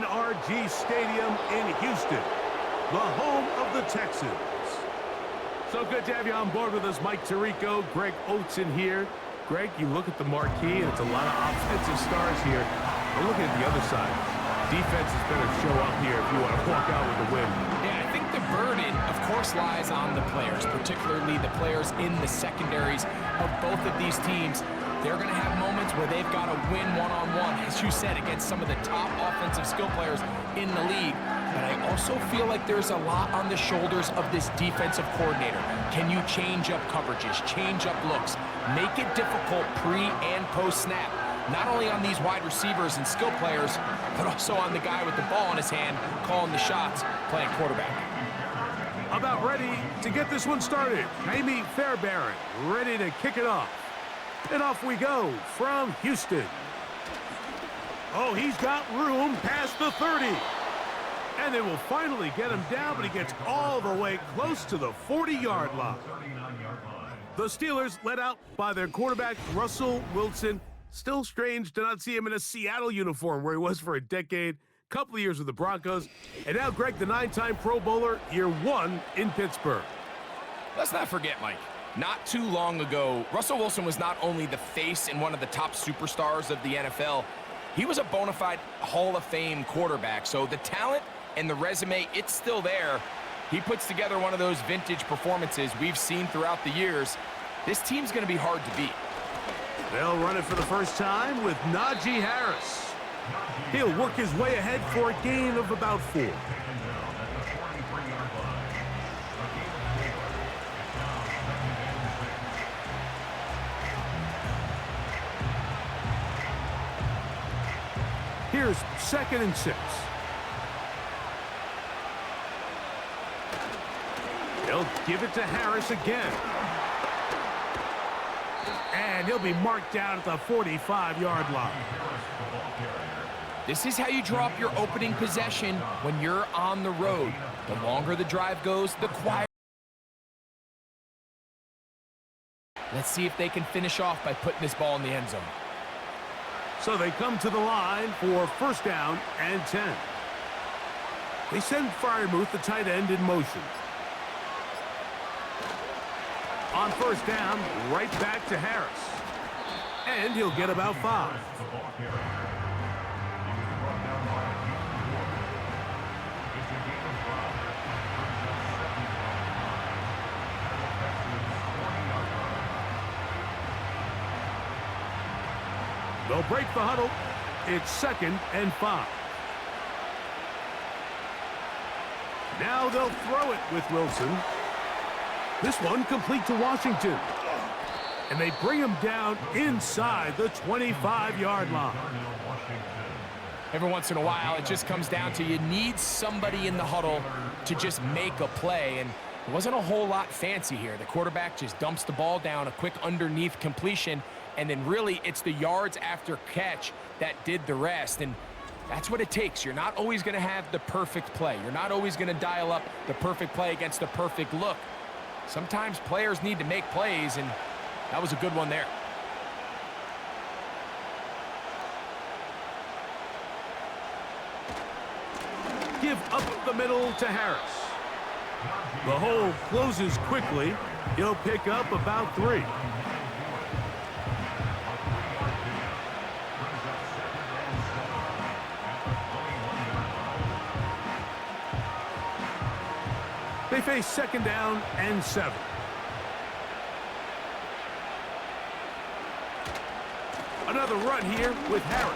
NRG Stadium in Houston, the home of the Texans. So good to have you on board with us, Mike Tirico, Greg Olson here. Greg, you look at the marquee, and it's a lot of offensive stars here. But looking at the other side, defenses better show up here if you want to walk out with a win. Yeah, I think the burden, of course, lies on the players, particularly the players in the secondaries of both of these teams. They're going to have moments where they've got to win one-on-one, as you said, against some of the top offensive skill players in the league. But I also feel like there's a lot on the shoulders of this defensive coordinator. Can you change up coverages, change up looks, make it difficult pre- and post-snap? Not only on these wide receivers and skill players, but also on the guy with the ball in his hand, calling the shots, playing quarterback. About ready to get this one started. Amy Fairbairn ready to kick it off. And off we go from Houston. Oh, he's got room past the 30. And they will finally get him down, but he gets all the way close to the 40-yard line. The Steelers led out by their quarterback, Russell Wilson. Still strange to not see him in a Seattle uniform where he was for a decade, couple of years with the Broncos. And now Greg, the 9-time Pro Bowler, year 1 in Pittsburgh. Let's not forget, Mike. Not too long ago, Russell Wilson was not only the face and one of the top superstars of the NFL, he was a bona fide Hall of Fame quarterback. So the talent and the resume, it's still there. He puts together one of those vintage performances we've seen throughout the years. This team's going to be hard to beat. They'll run it for the first time with Najee Harris. He'll work his way ahead for a gain of about 4. Here's 2nd and 6. He'll give it to Harris again. And he'll be marked down at the 45-yard line. This is how you draw up your opening possession when you're on the road. The longer the drive goes, the quieter. Let's see if they can finish off by putting this ball in the end zone. So they come to the line for 1st down and 10. They send Freiermuth, the tight end, in motion. On 1st down, right back to Harris. And he'll get about 5. They'll break the huddle. It's 2nd and 5. Now they'll throw it with Wilson. This one complete to Washington. And they bring him down inside the 25-yard line. Every once in a while, it just comes down to you need somebody in the huddle to just make a play. And it wasn't a whole lot fancy here. The quarterback just dumps the ball down, a quick underneath completion, and then really it's the yards after catch that did the rest. And that's what it takes. You're not always going to have the perfect play. You're not always going to dial up the perfect play against the perfect look. Sometimes players need to make plays, and that was a good one there. Give up the middle to Harris. The hole closes quickly. He'll pick up about 3. They face 2nd down and 7. Another run here with Harris.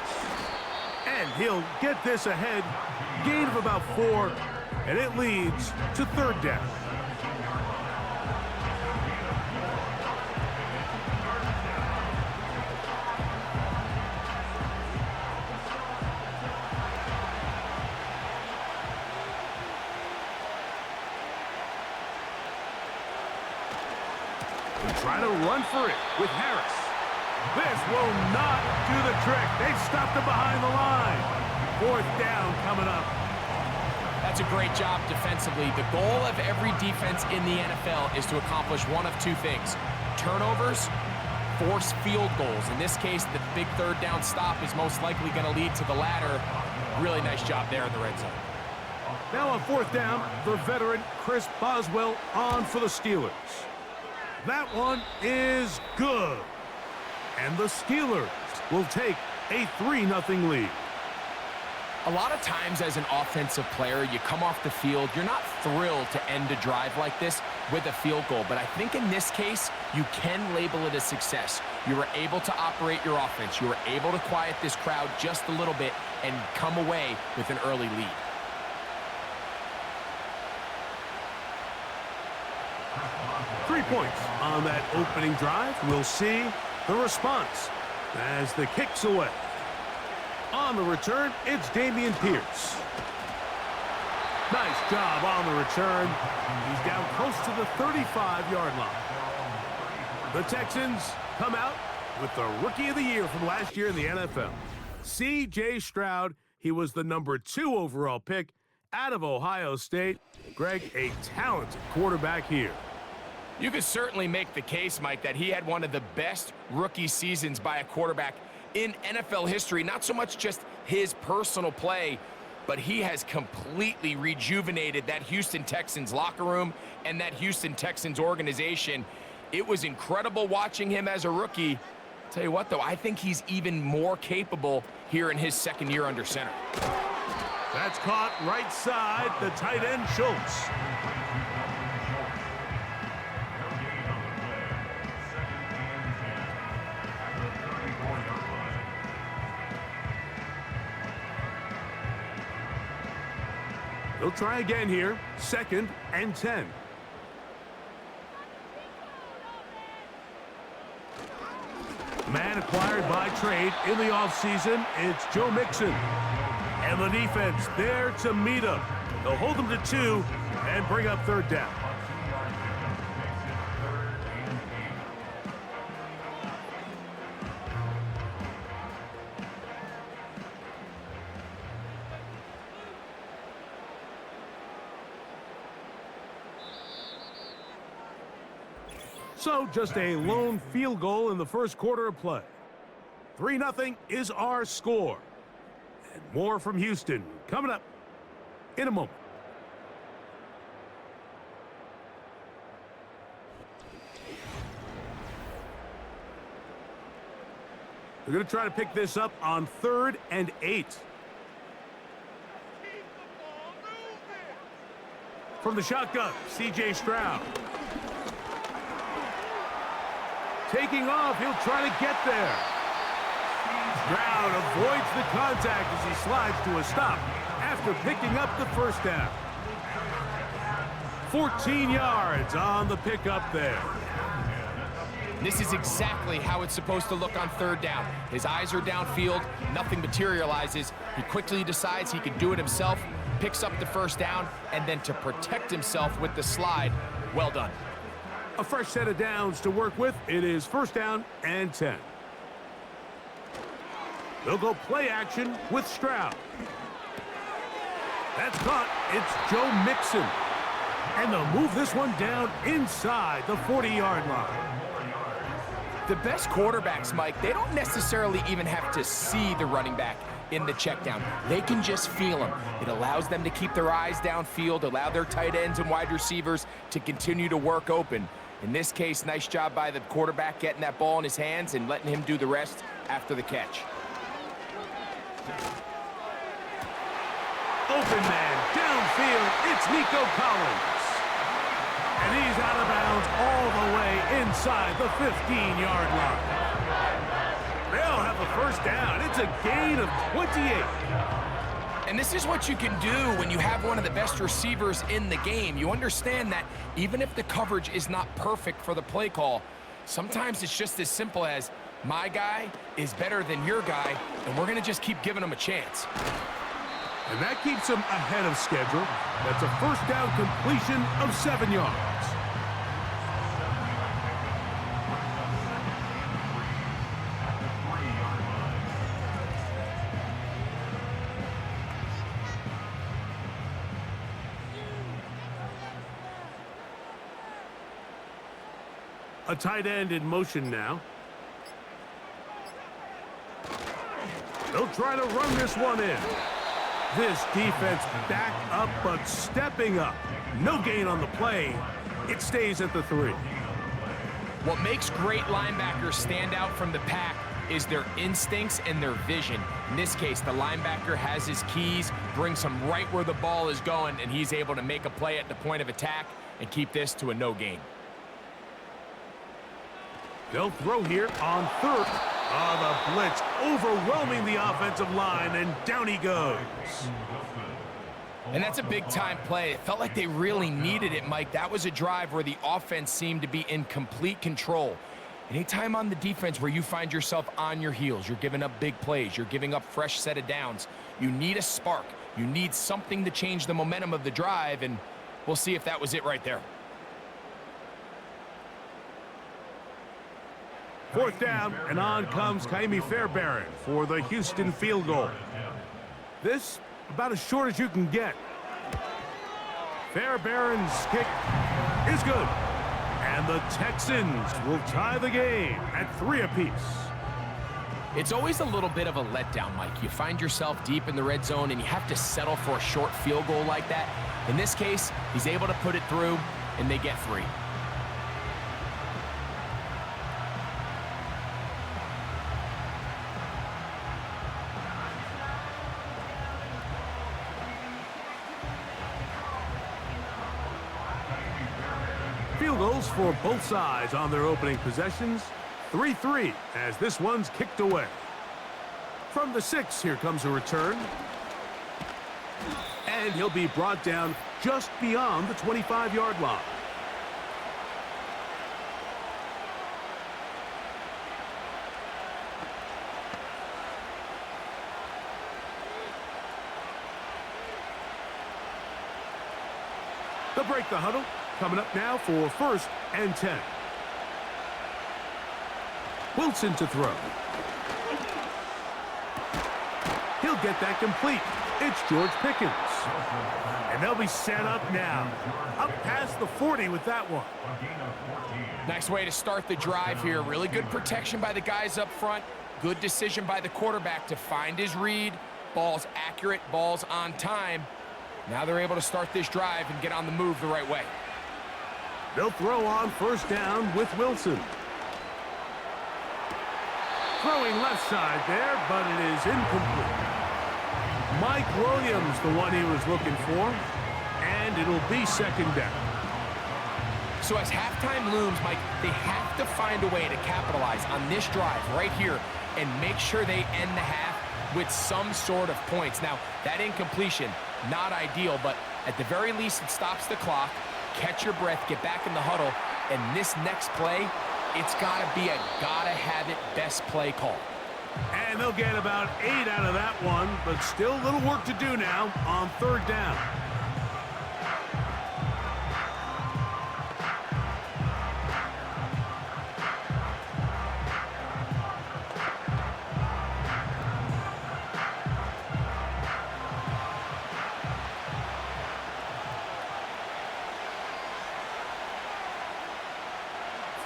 And he'll get this ahead. Gain of about 4. And it leads to 3rd down. Try to run for it with Harris. This will not do the trick. They've stopped him behind the line. 4th down coming up. That's a great job defensively. The goal of every defense in the NFL is to accomplish one of 2 things: turnovers force field goals. In this case, the big third down stop is most likely going to lead to the latter. Really nice job there in the red zone. Now on fourth down, the veteran Chris Boswell on for the Steelers. That one is good. And the Steelers will take a 3-0 lead. A lot of times as an offensive player, you come off the field, you're not thrilled to end a drive like this with a field goal. But I think in this case, you can label it a success. You were able to operate your offense. You were able to quiet this crowd just a little bit and come away with an early lead. Three points on that opening drive. We'll see the response as the kick's away. On the return, it's Dameon Pierce. Nice job on the return. He's down close to the 35-yard line. The Texans come out with the Rookie of the Year from last year in the NFL. C.J. Stroud, he was the number 2 overall pick out of Ohio State. Greg, a talented quarterback here. You could certainly make the case, Mike, that he had one of the best rookie seasons by a quarterback in NFL history. Not so much just his personal play, but he has completely rejuvenated that Houston Texans locker room and that Houston Texans organization. It was incredible watching him as a rookie. Tell you what, though, I think he's even more capable here in his second year under center. That's caught right side, the tight end Schultz. They'll try again here, 2nd and 10. Man acquired by trade in the offseason, it's Joe Mixon. And the defense there to meet him. They'll hold him to 2 and bring up third down. So just a lone field goal in the first quarter of play. 3-0 is our score. And more from Houston coming up in a moment. They're going to try to pick this up on 3rd and 8. From the shotgun, C.J. Stroud. Taking off, he'll try to get there. Stroud avoids the contact as he slides to a stop after picking up the first down. 14 yards on the pickup there. This is exactly how it's supposed to look on third down. His eyes are downfield, nothing materializes. He quickly decides he can do it himself, picks up the first down, and then to protect himself with the slide, well done. A fresh set of downs to work with. It is 1st down and 10. They'll go play action with Stroud. That's caught. It's Joe Mixon. And they'll move this one down inside the 40-yard line. The best quarterbacks, Mike, they don't necessarily even have to see the running back in the check down. They can just feel him. It allows them to keep their eyes downfield, allow their tight ends and wide receivers to continue to work open. In this case, nice job by the quarterback getting that ball in his hands and letting him do the rest after the catch. Open man, downfield, it's Nico Collins. And he's out of bounds all the way inside the 15-yard line. They'll have a first down. It's a gain of 28. And this is what you can do when you have one of the best receivers in the game. You understand that even if the coverage is not perfect for the play call, sometimes it's just as simple as my guy is better than your guy, and we're going to just keep giving him a chance. And that keeps him ahead of schedule. That's a first down completion of 7 yards. A tight end in motion now. They'll try to run this one in. This defense back up, but stepping up. No gain on the play. It stays at the 3. What makes great linebackers stand out from the pack is their instincts and their vision. In this case, the linebacker has his keys, brings him right where the ball is going, and he's able to make a play at the point of attack and keep this to a no gain. They'll throw here on 3rd. The blitz overwhelming the offensive line, and down he goes. And that's a big-time play. It felt like they really needed it, Mike. That was a drive where the offense seemed to be in complete control. Anytime on the defense where you find yourself on your heels, you're giving up big plays, you're giving up fresh set of downs, you need a spark. You need something to change the momentum of the drive, and we'll see if that was it right there. 4th down, and on comes Ka'imi Fairbairn for the Houston field goal. This about as short as you can get. Fairbairn's kick is good. And the Texans will tie the game at 3 apiece. It's always a little bit of a letdown, Mike. You find yourself deep in the red zone and you have to settle for a short field goal like that. In this case, he's able to put it through, and they get 3. Field goals for both sides on their opening possessions. 3-3 as this one's kicked away. From the 6, here comes a return. And he'll be brought down just beyond the 25-yard line. They'll break the huddle. Coming up now for 1st and 10. Wilson to throw. He'll get that complete. It's George Pickens. And they'll be set up now. Up past the 40 with that one. Nice way to start the drive here. Really good protection by the guys up front. Good decision by the quarterback to find his read. Ball's accurate, ball's on time. Now they're able to start this drive and get on the move the right way. They'll throw on 1st down with Wilson. Throwing left side there, but it is incomplete. Mike Williams, the one he was looking for, and it'll be 2nd down. So as halftime looms, Mike, they have to find a way to capitalize on this drive right here and make sure they end the half with some sort of points. Now, that incompletion, not ideal, but at the very least, it stops the clock. Catch your breath, get back in the huddle, and this next play, it's got to be a gotta-have-it best play call. And they'll get about 8 out of that one, but still a little work to do now on 3rd down.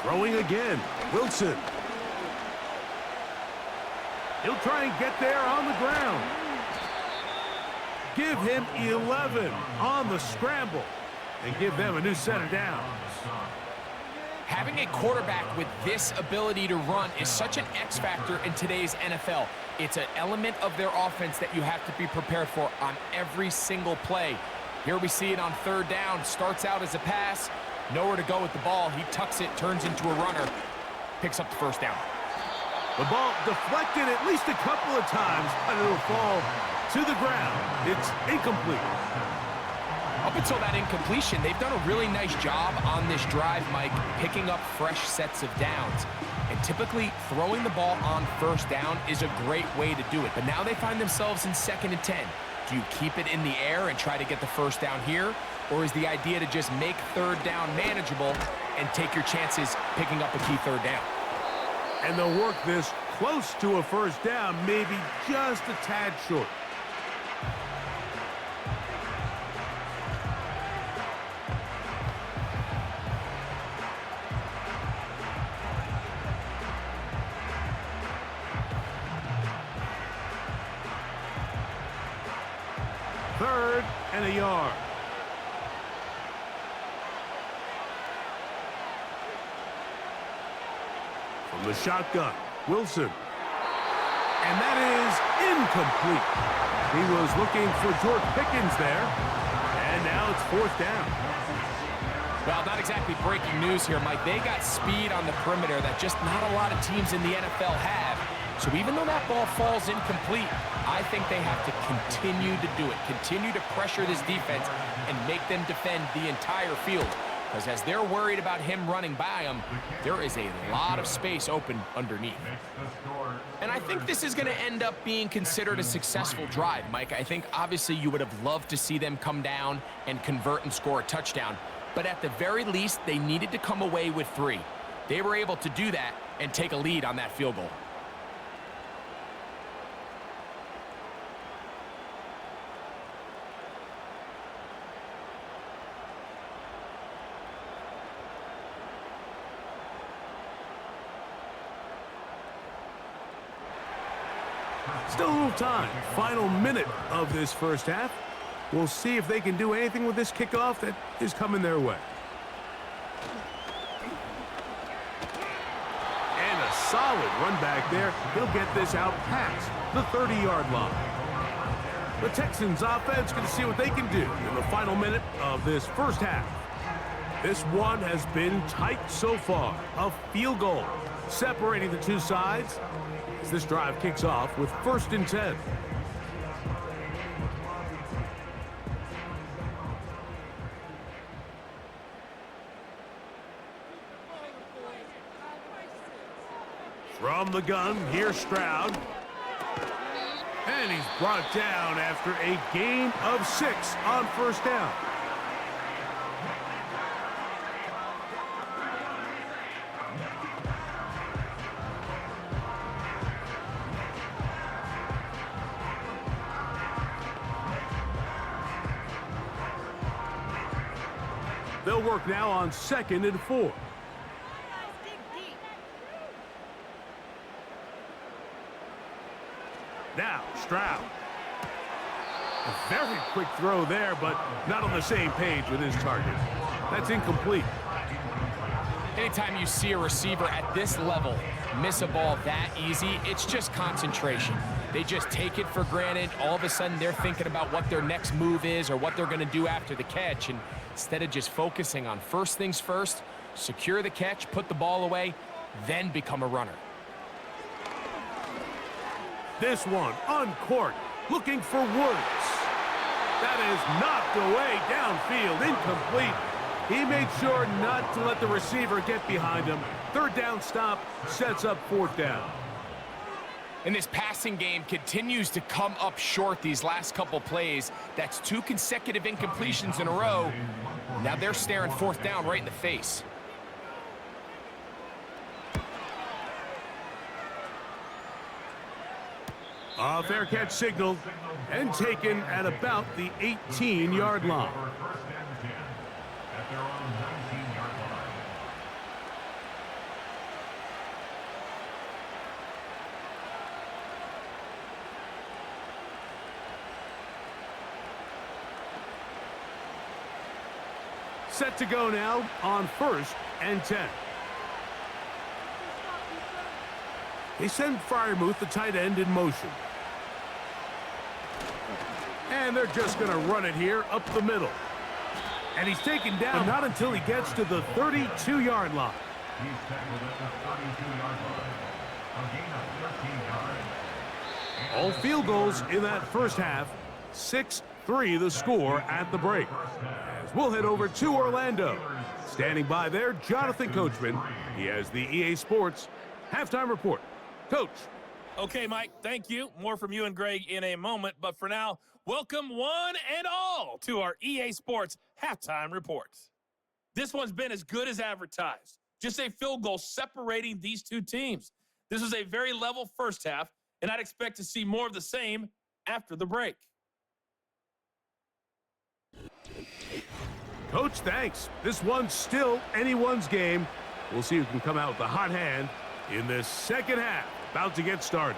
Throwing again, Wilson. He'll try and get there on the ground. Give him 11 on the scramble and give them a new set of downs. Having a quarterback with this ability to run is such an X factor in today's NFL. It's an element of their offense that you have to be prepared for on every single play. Here we see it on 3rd down. Starts out as a pass. Nowhere to go with the ball. He tucks it, turns into a runner, picks up the 1st down. The ball deflected at least a couple of times, but it'll fall to the ground. It's incomplete. Up until that incompletion, they've done a really nice job on this drive, Mike, picking up fresh sets of downs. And typically, throwing the ball on 1st down is a great way to do it. But now they find themselves in 2nd and 10. Do you keep it in the air and try to get the 1st down here? Or is the idea to just make 3rd down manageable and take your chances picking up a key 3rd down? And they'll work this close to a 1st down, maybe just a tad short. 3rd and a yard. From the shotgun, Wilson. And that is incomplete. He was looking for George Pickens there. And now it's 4th down. Well, not exactly breaking news here, Mike. They got speed on the perimeter that just not a lot of teams in the NFL have. So even though that ball falls incomplete, I think they have to continue to do it. Continue to pressure this defense and make them defend the entire field. Because as they're worried about him running by them, there is a lot of space open underneath. And I think this is going to end up being considered a successful drive, Mike. I think obviously you would have loved to see them come down and convert and score a touchdown. But at the very least, they needed to come away with 3. They were able to do that and take a lead on that field goal. Still a little time. Final minute of this first half. We'll see if they can do anything with this kickoff that is coming their way. And a solid run back there. He'll get this out past the 30-yard line. The Texans offense going to see what they can do in the final minute of this first half. This one has been tight so far. A field goal separating the two sides as this drive kicks off with 1st and 10. From the gun, here's Stroud. And he's brought down after a gain of 6 on 1st down. They'll work now on 2nd and 4. Now, Stroud. A very quick throw there, but not on the same page with his target. That's incomplete. Anytime you see a receiver at this level miss a ball that easy, it's just concentration. They just take it for granted. All of a sudden, they're thinking about what their next move is or what they're going to do after the catch. And instead of just focusing on first things first, secure the catch, put the ball away, then become a runner. This one, uncorked, looking for Woods. That is knocked away downfield, incomplete. He made sure not to let the receiver get behind him. 3rd down stop sets up 4th down. And this passing game continues to come up short these last couple plays. That's 2 consecutive incompletions in a row. Now they're staring 4th down right in the face. A fair catch signaled and taken at about the 18-yard line. Set to go now on 1st and 10. They send Freiermuth, the tight end, in motion. And they're just going to run it here up the middle. And he's taken down, but not until he gets to the 32-yard line. He's tackled at the 32-yard line. A gain of 13 yards. All field goals in that first half. 6-3 the score at the break. As we'll head over to Orlando. Standing by there, Jonathan Coachman. He has the EA Sports halftime report. Coach. Okay, Mike, thank you. More from you and Greg in a moment. But for now, welcome one and all to our EA Sports halftime report. This one's been as good as advertised. Just a field goal separating these two teams. This was a very level first half, and I'd expect to see more of the same after the break. Coach, thanks. This one's still anyone's game. We'll see who can come out with the hot hand in this second half. About to get started.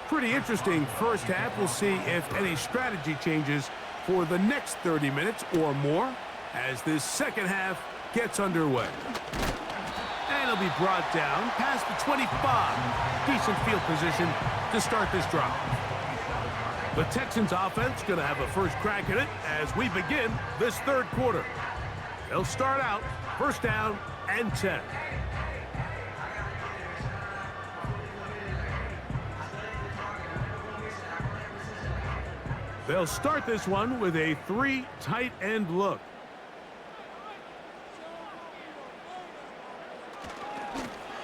Pretty interesting first half. We'll see if any strategy changes for the next 30 minutes or more as this second half gets underway. And it'll be brought down past the 25. Decent field position to start this drive. The Texans offense going to have a first crack at it as we begin this third quarter. They'll start out first down and 10. They'll start this one with a 3 tight end look.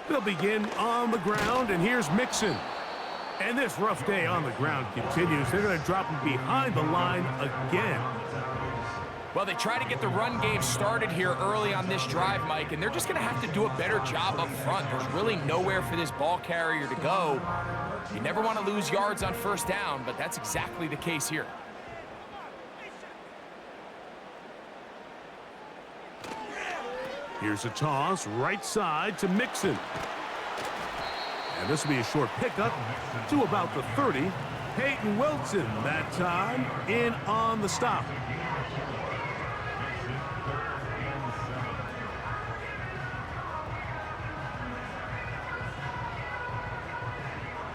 They'll begin on the ground, and here's Mixon. And this rough day on the ground continues. They're going to drop him behind the line again. Well, they try to get the run game started here early on this drive, Mike, and they're just going to have to do a better job up front. There's really nowhere for this ball carrier to go. You never want to lose yards on first down, but that's exactly the case here. Here's a toss right side to Mixon. And this will be a short pickup to about the 30. Peyton Wilson that time in on the stop.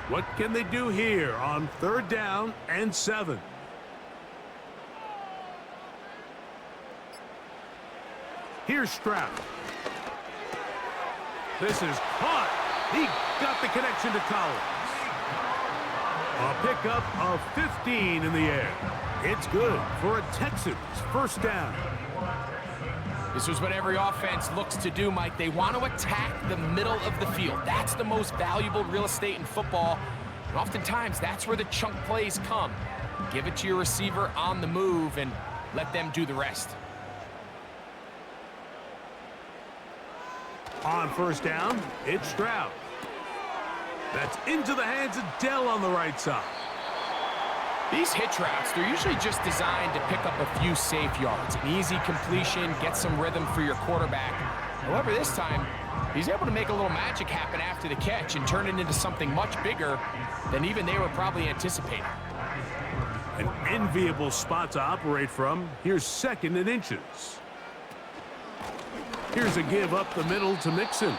What can they do here on third down and 7? Here's Stroud. This is caught. He got the connection to Collins. A pickup of 15 in the air. It's good for a Texans first down. This is what every offense looks to do, Mike. They want to attack the middle of the field. That's the most valuable real estate in football. And oftentimes, that's where the chunk plays come. Give it to your receiver on the move and let them do the rest. On first down, it's Stroud. That's into the hands of Dell on the right side. These hitch routes, they're usually just designed to pick up a few safe yards. An easy completion, get some rhythm for your quarterback. However, this time, he's able to make a little magic happen after the catch and turn it into something much bigger than even they were probably anticipating. An enviable spot to operate from. Here's 2nd and inches. Here's a give up the middle to Mixon.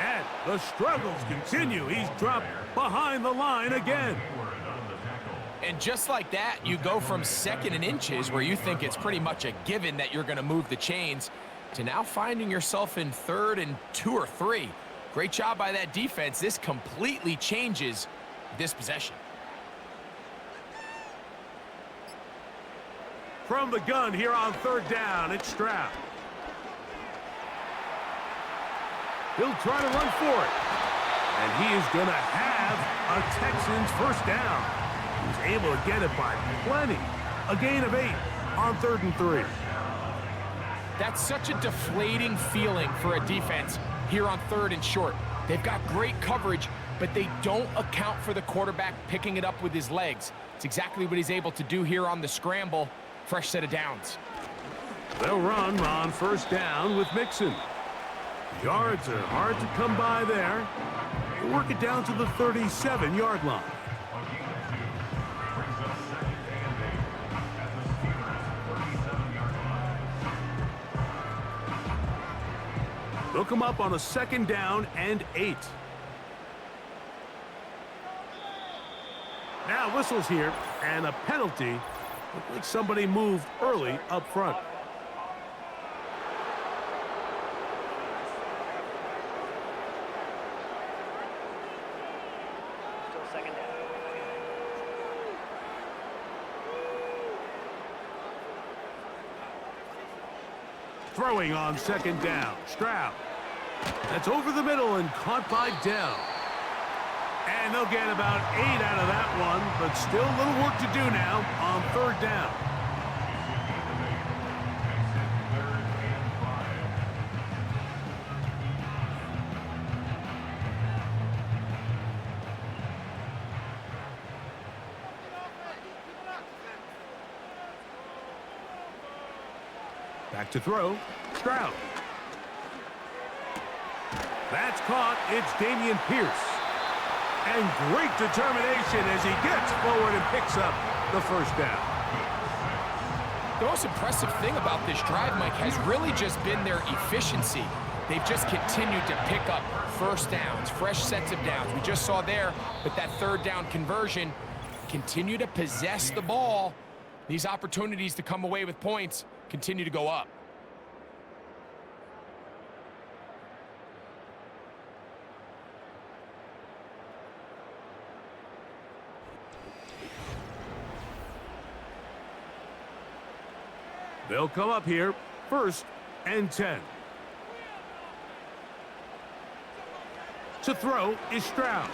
And the struggles continue. He's dropped behind the line again. And just like that, you go from 2nd and inches, where you think it's pretty much a given that you're going to move the chains, to now finding yourself in 3rd and 2 or 3. Great job by that defense. This completely changes this possession. From the gun here on third down, it's Stroud. He'll try to run for it. And he is going to have a Texans first down. He's able to get it by plenty. A gain of 8 on 3rd and 3. That's such a deflating feeling for a defense here on 3rd and short. They've got great coverage, but they don't account for the quarterback picking it up with his legs. It's exactly what he's able to do here on the scramble. Fresh set of downs. They'll run on first down with Mixon. Yards are hard to come by there. They'll work it down to the 37-yard line. They'll come up on a 2nd down and 8. Now whistles here and a penalty. Looked like somebody moved early up front. Throwing on 2nd down, Stroud. That's over the middle and caught by Dell. And they'll get about 8 out of that one, but still a little work to do now on 3rd down. Back to throw, Stroud. That's caught. It's Dameon Pierce. And great determination as he gets forward and picks up the first down. The most impressive thing about this drive, Mike, has really just been their efficiency. They've just continued to pick up first downs, fresh sets of downs. We just saw there with that third down conversion, continue to possess the ball. These opportunities to come away with points continue to go up. They'll come up here, 1st and 10. To throw is Stroud.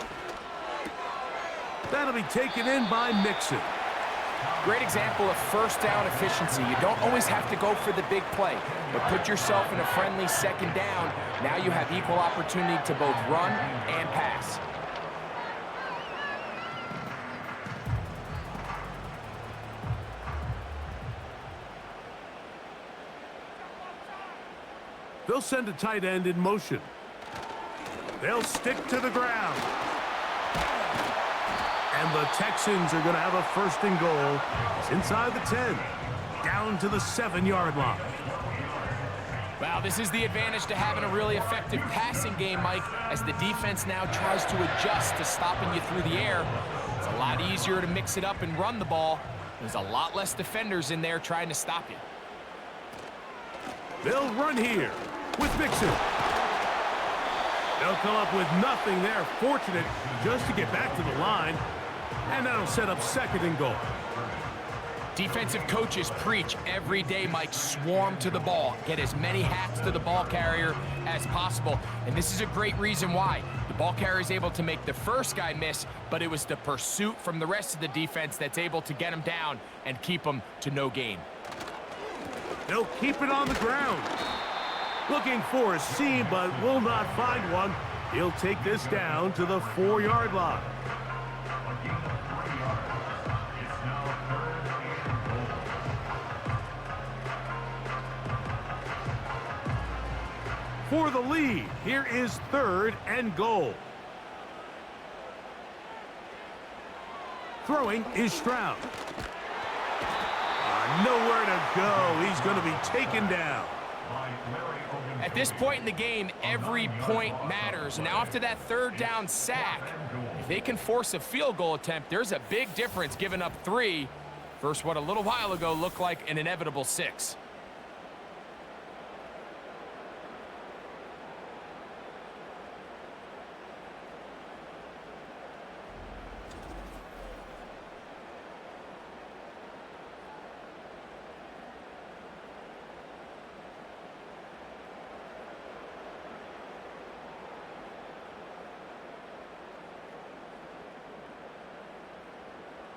That'll be taken in by Mixon. Great example of first down efficiency. You don't always have to go for the big play, but put yourself in a friendly second down. Now you have equal opportunity to both run and pass. They'll send a tight end in motion. They'll stick to the ground. And the Texans are going to have a 1st and goal. It's inside the 10, down to the 7-yard line. Wow, this is the advantage to having a really effective passing game, Mike, as the defense now tries to adjust to stopping you through the air. It's a lot easier to mix it up and run the ball. There's a lot less defenders in there trying to stop you. They'll run here with Mixon. They'll come up with nothing there. Fortunate just to get back to the line. And that'll set up 2nd and goal. Defensive coaches preach every day, Mike, swarm to the ball. Get as many hats to the ball carrier as possible. And this is a great reason why. The ball carrier is able to make the first guy miss, but it was the pursuit from the rest of the defense that's able to get him down and keep him to no gain. They'll keep it on the ground. Looking for a seam, but will not find one. He'll take this down to the 4-yard line. For the lead, here is 3rd and goal. Throwing is Stroud. Nowhere to go. He's going to be taken down. At this point in the game, every point matters. Now after that 3rd down sack, if they can force a field goal attempt, there's a big difference giving up 3 versus what a little while ago looked like an inevitable 6.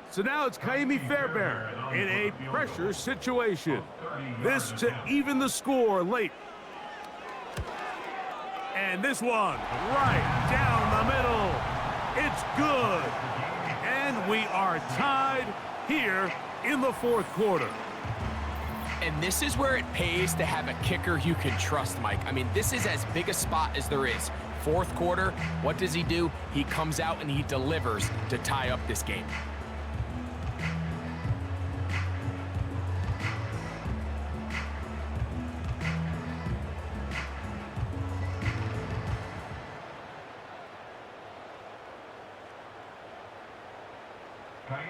So now it's Kaimi Fairbairn in a pressure situation. This to even the score late. And this one right down the middle. It's good. And we are tied here in the 4th quarter. And this is where it pays to have a kicker you can trust, Mike. I mean, this is as big a spot as there is. 4th quarter, what does he do? He comes out and he delivers to tie up this game.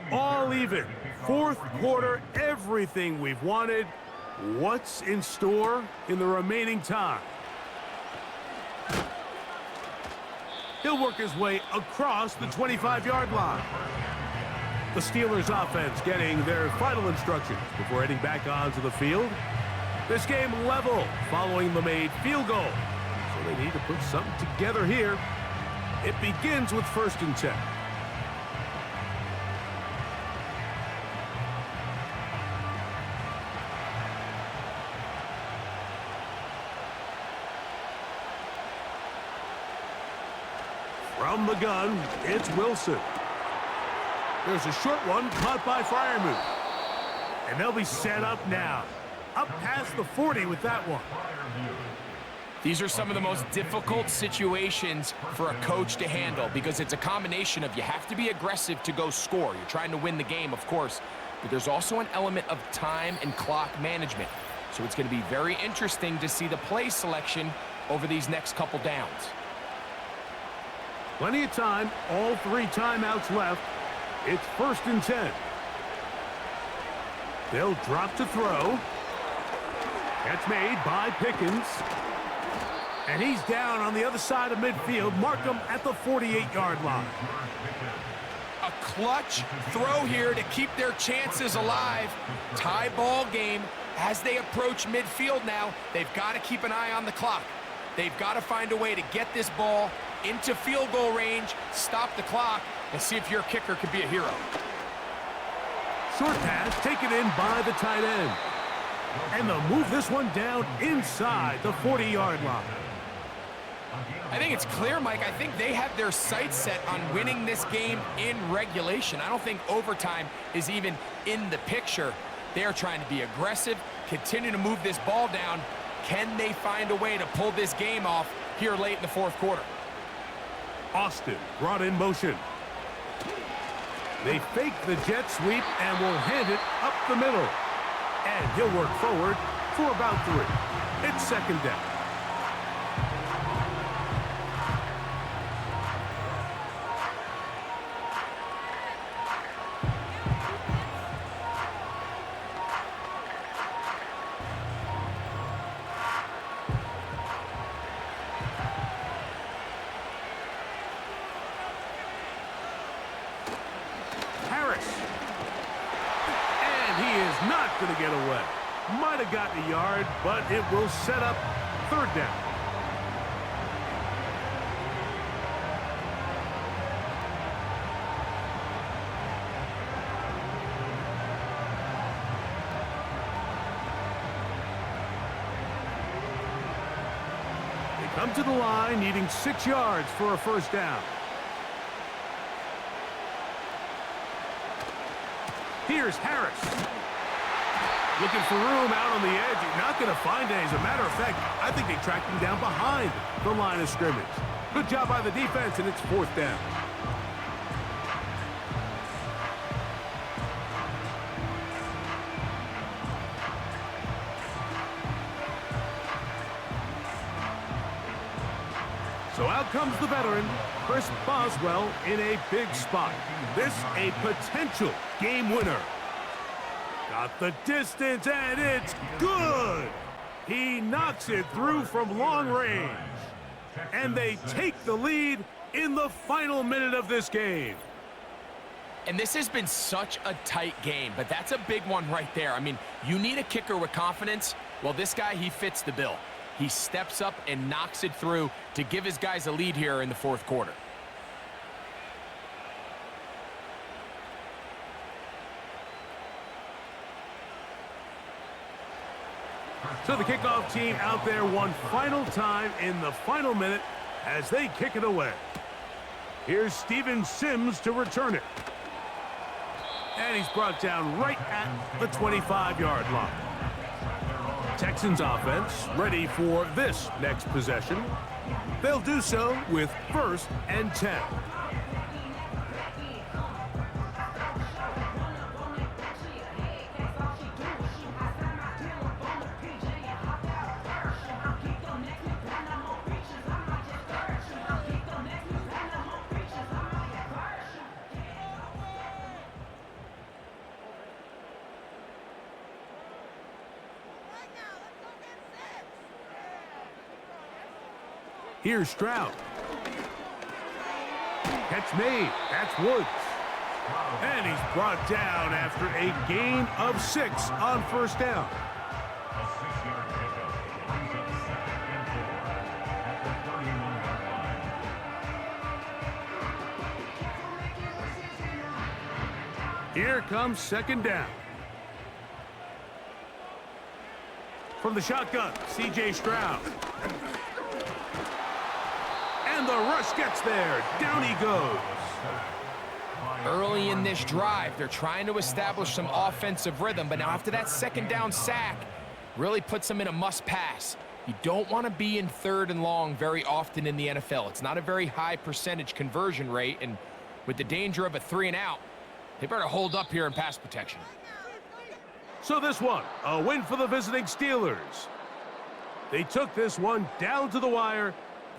All even. 4th quarter, everything we've wanted. What's in store in the remaining time? He'll work his way across the 25-yard line. The Steelers offense getting their final instructions before heading back onto the field. This game level following the made field goal. So they need to put something together here. It begins with 1st and 10. From the gun, it's Wilson. There's a short one caught by Freiermuth. And they'll be set up now. Up past the 40 with that one. These are some of the most difficult situations for a coach to handle because it's a combination of you have to be aggressive to go score. You're trying to win the game, of course, but there's also an element of time and clock management. So it's going to be very interesting to see the play selection over these next couple downs. Plenty of time, all 3 timeouts left. It's 1st and 10. They'll drop to throw. Catch made by Pickens. And he's down on the other side of midfield. Mark him at the 48-yard line. A clutch throw here to keep their chances alive. Tie ball game as they approach midfield now. They've got to keep an eye on the clock. They've got to find a way to get this ball into field goal range, stop the clock, and see if your kicker could be a hero. Short pass taken in by the tight end. And they'll move this one down inside the 40-yard line. I think it's clear, Mike. I think they have their sights set on winning this game in regulation. I don't think overtime is even in the picture. They are trying to be aggressive, continue to move this ball down. Can they find a way to pull this game off here late in the 4th quarter? Austin brought in motion. They fake the jet sweep and will hand it up the middle. And he'll work forward for about 3. It's 2nd down. Going to get away. Might have gotten a yard, but it will set up 3rd down. They come to the line needing 6 yards for a 1st down. Here's Harris. Looking for room out on the edge. You're not going to find any. As a matter of fact, I think they tracked him down behind the line of scrimmage. Good job by the defense, and it's 4th down. So out comes the veteran, Chris Boswell, in a big spot. This a potential game winner. Got the distance, and it's good. He knocks it through from long range. And they take the lead in the final minute of this game. And this has been such a tight game, but that's a big one right there. I mean, you need a kicker with confidence. Well, this guy, he fits the bill. He steps up and knocks it through to give his guys a lead here in the 4th quarter. So the kickoff team out there one final time in the final minute as they kick it away. Here's Steven Sims to return it. And he's brought down right at the 25-yard line. Texans offense ready for this next possession. They'll do so with 1st and 10. Here's Stroud. Catch made. That's Woods. And he's brought down after a gain of 6 on 1st down. Here comes 2nd down. From the shotgun, C.J. Stroud. And the rush gets there. Down he goes. Early in this drive, they're trying to establish some offensive rhythm, but now after that 2nd down sack, really puts them in a must-pass. You don't want to be in 3rd and long very often in the NFL. It's not a very high percentage conversion rate, and with the danger of a 3 and out, they better hold up here in pass protection. So this one, a win for the visiting Steelers. They took this one down to the wire.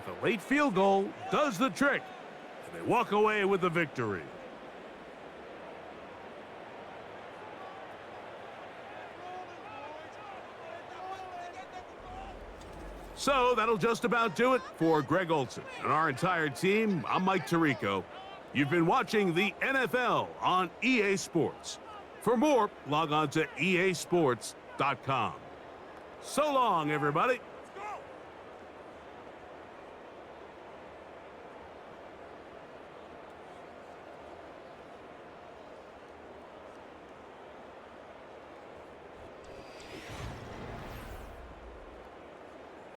The late field goal does the trick, and they walk away with the victory. So that'll just about do it for Greg Olson and our entire team. I'm Mike Tirico. You've been watching the NFL on EA Sports. For more, log on to easports.com. So long, everybody.